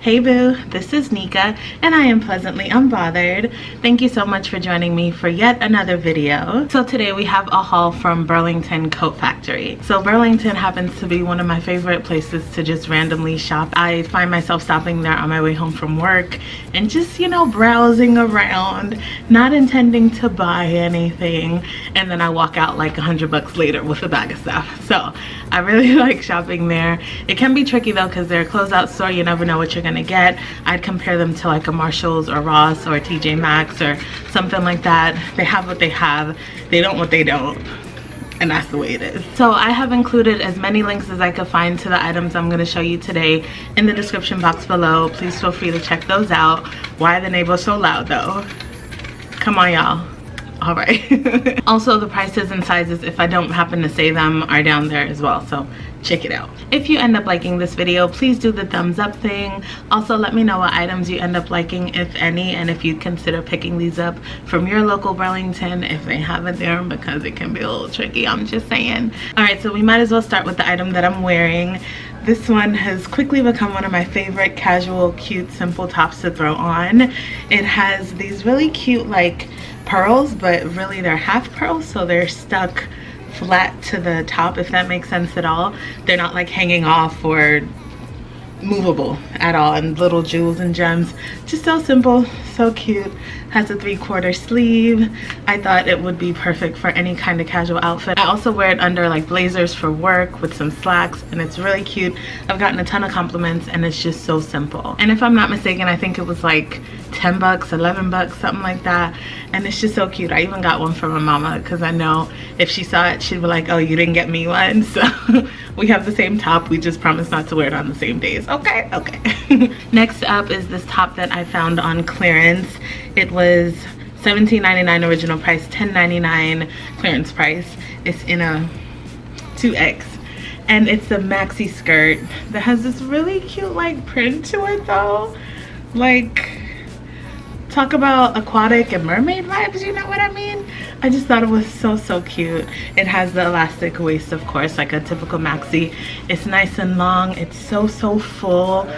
Hey boo, this is Nika and I am pleasantly unbothered. Thank you so much for joining me for yet another video. So today we have a haul from Burlington Coat Factory. So Burlington happens to be one of my favorite places to just randomly shop. I find myself stopping there on my way home from work and just, you know, browsing around, not intending to buy anything, and then I walk out like $100 later with a bag of stuff. So I really like shopping there. It can be tricky though because they're a closeout store. You never know what you're gonna get. I'd compare them to like a Marshalls or Ross or TJ Maxx or something like that. They have what they have, they don't what they don't, and that's the way it is. So I have included as many links as I could find to the items I'm going to show you today in the description box below. Please feel free to check those out. Why are the neighbors so loud though? Come on y'all. All right. Also, the prices and sizes, if I don't happen to say them, are down there as well, so check it out. If you end up liking this video, please do the thumbs up thing. Also, let me know what items you end up liking, if any, and if you'd consider picking these up from your local Burlington if they have it there, because it can be a little tricky, I'm just saying. All right, so we might as well start with the item that I'm wearing. This one has quickly become one of my favorite casual, cute, simple tops to throw on. It has these really cute like pearls, but really they're half pearls, so they're stuck flat to the top, if that makes sense at all. They're not like hanging off or movable at all, and little jewels and gems. Just so simple, so cute. Has a 3/4 sleeve. I thought it would be perfect for any kind of casual outfit. I also wear it under like blazers for work with some slacks, and it's really cute. I've gotten a ton of compliments and it's just so simple. And if I'm not mistaken, I think it was like 10 bucks, 11 bucks, something like that. And it's just so cute. I even got one for my mama because I know if she saw it, she'd be like, oh, you didn't get me one. So we have the same top. We just promised not to wear it on the same days. Okay, okay. Next up is this top that I found on clearance. It was $17.99 original price, $10.99 clearance price. It's in a 2X. And it's a maxi skirt that has this really cute like print to it though. Like, talk about aquatic and mermaid vibes, you know what I mean? I just thought it was so cute. It has the elastic waist, of course, like a typical maxi. It's nice and long. It's so full.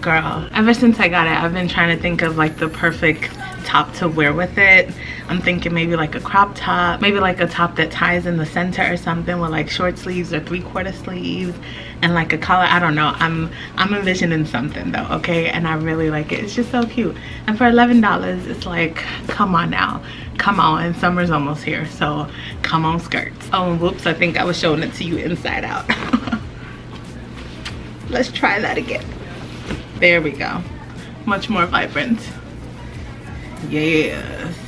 Girl, ever since I got it, I've been trying to think of like the perfect top to wear with it. I'm thinking maybe like a crop top, maybe like a top that ties in the center or something with like short sleeves or 3/4 sleeves and like a collar. I don't know. I'm envisioning something though, okay? And I really like it. It's just so cute. And for $11, it's like, come on now. Come on, and summer's almost here, so come on skirts. Oh, and whoops, I think I was showing it to you inside out. Let's try that again. There we go. Much more vibrant. Yes.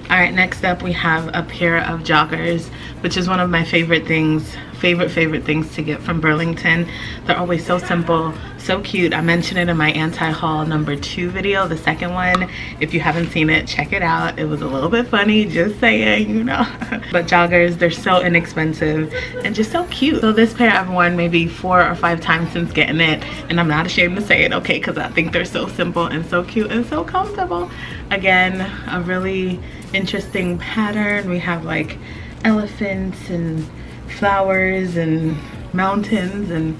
All right, next up we have a pair of joggers, which is one of my favorite things, favorite things to get from Burlington. They're always so simple, so cute. I mentioned it in my anti-haul #2 video, the second one. If you haven't seen it, check it out. It was a little bit funny, just saying, you know. But joggers, they're so inexpensive and just so cute. So this pair I've worn maybe 4 or 5 times since getting it, and I'm not ashamed to say it, okay, because I think they're so simple and so cute and so comfortable. Again, a really interesting pattern. We have like elephants and flowers and mountains and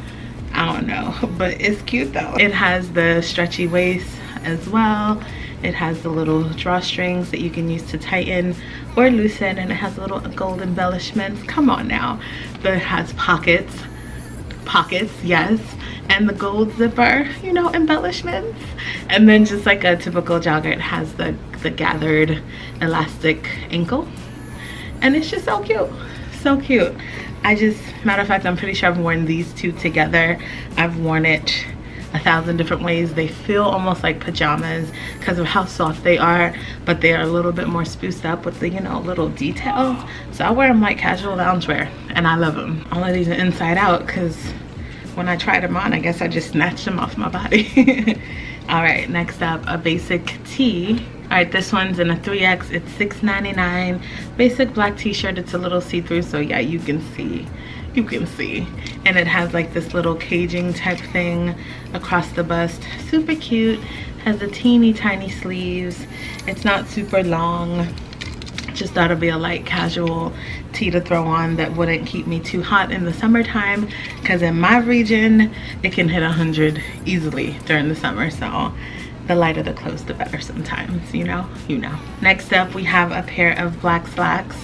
I don't know, but it's cute though. It has the stretchy waist as well. It has the little drawstrings that you can use to tighten or loosen, and it has little gold embellishments. Come on now. It has pockets, yes, and the gold zipper, you know, embellishments. And then just like a typical jogger, it has the gathered elastic ankle, and it's just so cute, so cute. Matter of fact, I'm pretty sure I've worn these two together. I've worn it 1,000 different ways. They feel almost like pajamas because of how soft they are, but they are a little bit more spruced up with the, you know, little details. So I wear them like casual loungewear, and I love them. All of these are inside out because when I tried them on, I guess I just snatched them off my body. All right, next up, a basic tee. All right, this one's in a 3X. It's $6.99. Basic black t-shirt. It's a little see-through, so yeah, you can see. And it has like this little caging type thing across the bust. Super cute. Has the teeny tiny sleeves. It's not super long. Just thought it'd be a light casual tee to throw on that wouldn't keep me too hot in the summertime, because in my region it can hit 100 easily during the summer. So the lighter the clothes the better sometimes, you know. Next up, we have a pair of black slacks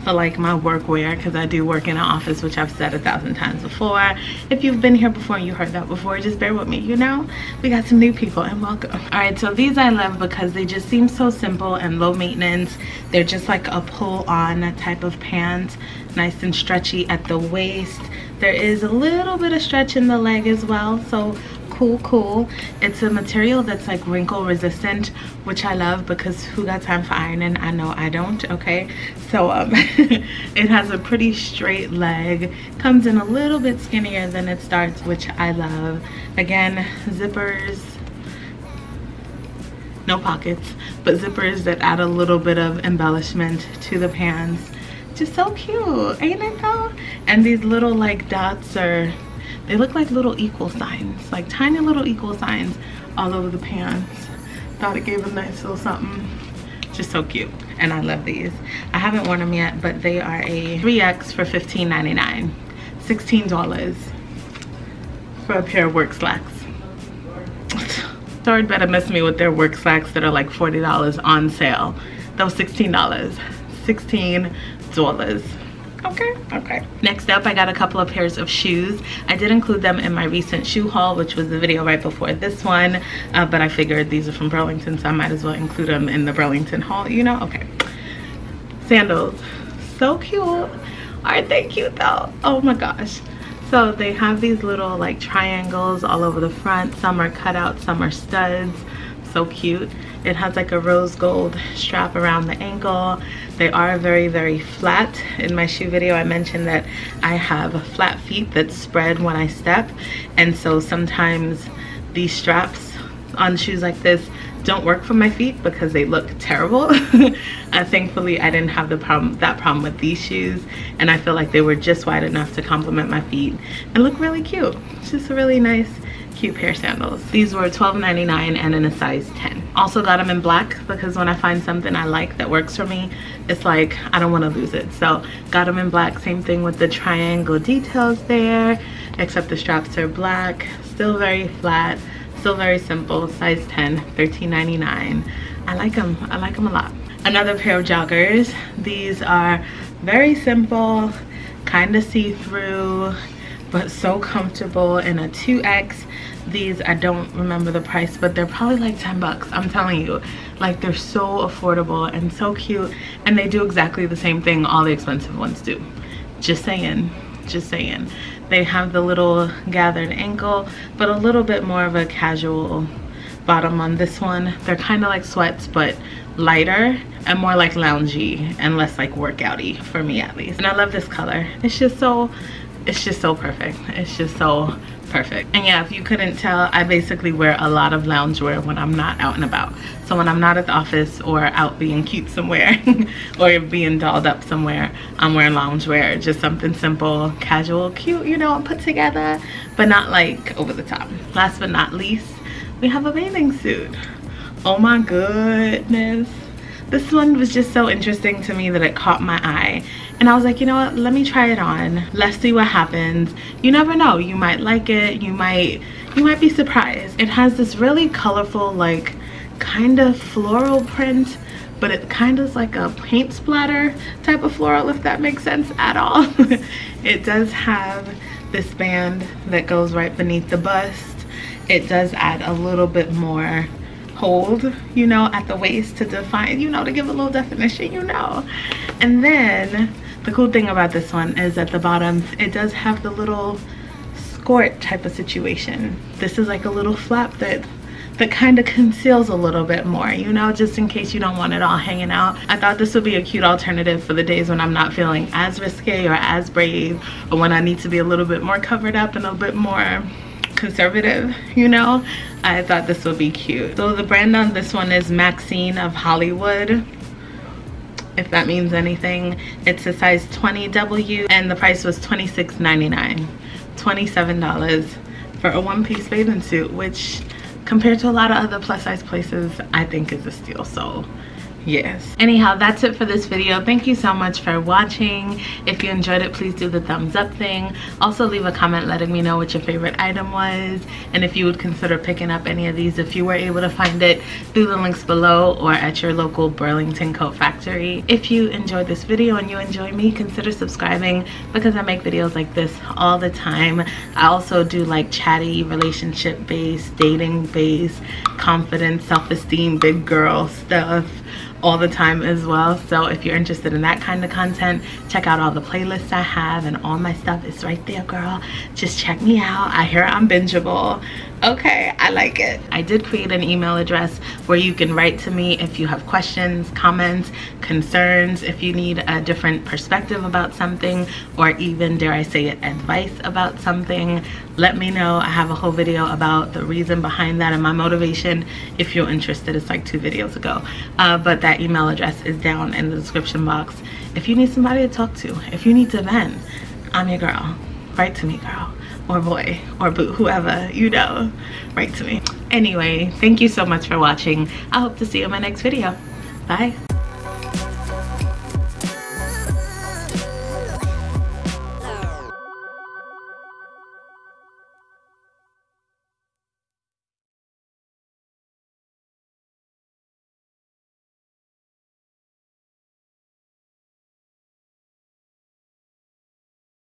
for like my workwear, because I do work in an office, which I've said 1,000 times before. If you've been here before and you heard that before, just bear with me, you know. We got some new people, and welcome. All right, so these I love because they just seem so simple and low maintenance. They're just like a pull on type of pant, nice and stretchy at the waist. There is a little bit of stretch in the leg as well, so cool. It's a material that's like wrinkle resistant, which I love, because who got time for ironing? I know I don't. Okay, so it has a pretty straight leg, comes in a little bit skinnier than it starts, which I love. Again, zippers, no pockets, but zippers that add a little bit of embellishment to the pants. Just so cute, ain't it though? And these little like dots they look like little equal signs, like tiny little equal signs all over the pants. Thought it gave a nice little something. Just so cute, and I love these. I haven't worn them yet, but they are a 3X for $15.99. $16 for a pair of work slacks. Sorry, better miss me with their work slacks that are like $40 on sale. That was $16. $16. Okay. Next up, I got a couple of pairs of shoes. I did include them in my recent shoe haul, which was the video right before this one, but I figured these are from Burlington, so I might as well include them in the Burlington haul, you know. Okay, sandals, so cute. Aren't they cute though? Oh my gosh. So they have these little like triangles all over the front. Some are cut out, some are studs. So cute. It has like a rose gold strap around the ankle. They are very flat. In my shoe video, I mentioned that I have flat feet that spread when I step, and so sometimes these straps on shoes like this don't work for my feet because they look terrible. Thankfully, I didn't have that problem with these shoes, and I feel like they were just wide enough to complement my feet and look really cute. It's just a really nice, cute pair of sandals. These were $12.99 and in a size 10. Also got them in black because when I find something I like that works for me, it's like I don't want to lose it. So got them in black. Same thing with the triangle details there, except the straps are black. Still very flat, still very simple. Size 10, $13.99. I like them a lot. Another pair of joggers. These are very simple, kind of see-through, but so comfortable, in a 2X. These, I don't remember the price, but they're probably like 10 bucks. I'm telling you, like, they're so affordable and so cute, and they do exactly the same thing all the expensive ones do. Just saying. They have the little gathered ankle, but a little bit more of a casual bottom on this one. They're kind of like sweats, but lighter and more like loungy and less like workouty, for me at least. And I love this color. It's just so perfect. It's just so perfect. And yeah, if you couldn't tell, I basically wear a lot of loungewear when I'm not out and about. So when I'm not at the office or out being cute somewhere or being dolled up somewhere, I'm wearing loungewear. Just something simple, casual, cute, you know, put together, but not like over the top. Last but not least, we have a bathing suit. Oh my goodness. This one was just so interesting to me that it caught my eye. And I was like, you know what, let me try it on. Let's see what happens. You never know, you might like it, you might be surprised. It has this really colorful, like, kind of floral print, but it kind of is like a paint splatter type of floral, if that makes sense at all. It does have this band that goes right beneath the bust. It does add a little bit more hold, you know, at the waist to define, you know, to give a little definition, you know. And then the cool thing about this one is at the bottom, it does have the little skirt type of situation. This is like a little flap that kind of conceals a little bit more, you know, just in case you don't want it all hanging out. I thought this would be a cute alternative for the days when I'm not feeling as risque or as brave, or when I need to be a little bit more covered up and a bit more conservative, you know. I thought this would be cute. So the brand on this one is Maxine of Hollywood, if that means anything. It's a size 20W and the price was $26.99. $27 for a one-piece bathing suit, which compared to a lot of other plus size places, I think is a steal. So Yes. Anyhow, that's it for this video. Thank you so much for watching. If you enjoyed it, please do the thumbs up thing. Also leave a comment letting me know what your favorite item was, and if you would consider picking up any of these if you were able to find it through the links below or at your local Burlington coat factory. If you enjoyed this video and you enjoy me, consider subscribing because I make videos like this all the time. I also do like chatty, relationship based, dating based, confidence, self-esteem, big girl stuff all the time as well. So if you're interested in that kind of content, check out all the playlists I have, and all my stuff is right there, girl. Just check me out. I hear I'm bingeable. Okay, I like it. I did create an email address where you can write to me if you have questions, comments, concerns, if you need a different perspective about something, or even, dare I say it, advice about something. Let me know. I have a whole video about the reason behind that and my motivation if you're interested. It's like 2 videos ago. But that email address is down in the description box. If you need somebody to talk to, if you need to vent, I'm your girl. Write to me, girl, or boy, or boo, whoever, you know, write to me. Anyway, thank you so much for watching. I hope to see you in my next video. Bye.